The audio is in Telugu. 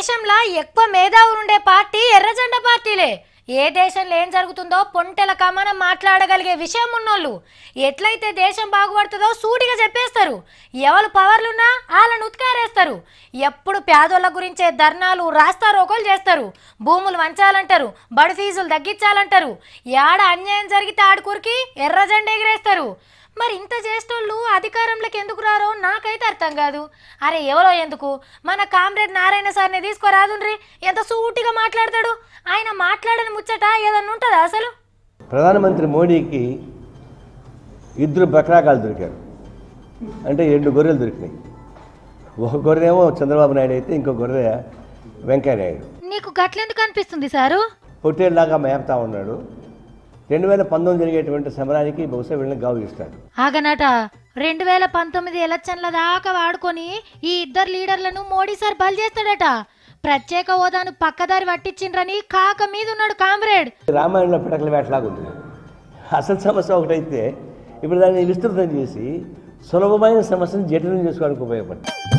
దేశంలో ఎక్కువ మేధావులు ఉండే పార్టీ ఎర్రజెండా పార్టీలే. ఏ దేశంలో ఏం జరుగుతుందో పొంటెల కమనం మాట్లాడగలిగే విషయం ఉన్నోళ్ళు ఎట్లయితే దేశం బాగుపడుతుందో సూటిగా చెప్పేస్తారు. ఎవరు పవర్లున్నా వాళ్ళని ఉత్కారేస్తారు. ఎప్పుడు పేదోళ్ళ గురించే ధర్నాలు రాస్తారోకోలు చేస్తారు. భూములు వంచాలంటారు, బడి ఫీజులు తగ్గించాలంటారు. ఏడ అన్యాయం జరిగితే ఆడుకూరికి ఎర్రజెండా ఎగిరేస్తారు. మరి ఇంత చేసేటోళ్ళు అధికారంలోకి ఎందుకు రారో నాకైతే అర్థం కాదు. అరే ఎవరో ఎందుకు, మన కామ్రేడ్ నారాయణ సార్ని తీసుకోరాదుండ్రి, ఎంత సూటిగా మాట్లాడతాడు. ఆయన మాట్లాడని ముచ్చట ఏదన్నా ఉంటుందా అసలు? ప్రధానమంత్రి మోడీకి ఇద్దరు బక్రాకాలు దొరికారు, అంటే 2 గొర్రెలు దొరికినాయి. ఒక గొర్రెమో చంద్రబాబు నాయుడు అయితే ఇంకో గొర్రె వెంకయ్య నాయుడు. నీకు గట్లెందుకు అనిపిస్తుంది సారు? పొట్టేళ్ళలాగా మేపుతా ఉన్నాడు. 2019 జరిగేటువంటి సమరానికి బహుశా వీళ్ళని గావు ఇస్తాడు. ఆగనట 2019 ఎలక్షన్ల దాకా వాడుకొని ఈ ఇద్దరు లీడర్లను మోడీ సార్ బలి చేస్తాడట. ప్రత్యేక హోదాను పక్కదారి పట్టించిండ్రని కాక మీద ఉన్నాడు కామ్రేడ్. రామాయణంలో పిడకల వేటలాగా ఉంది. అసలు సమస్య ఒకటైతే ఇప్పుడు దాన్ని విస్తృతం చేసి సులభమైన సమస్యను జటిలం చేసుకోవడానికి ఉపయోగపడుతుంది.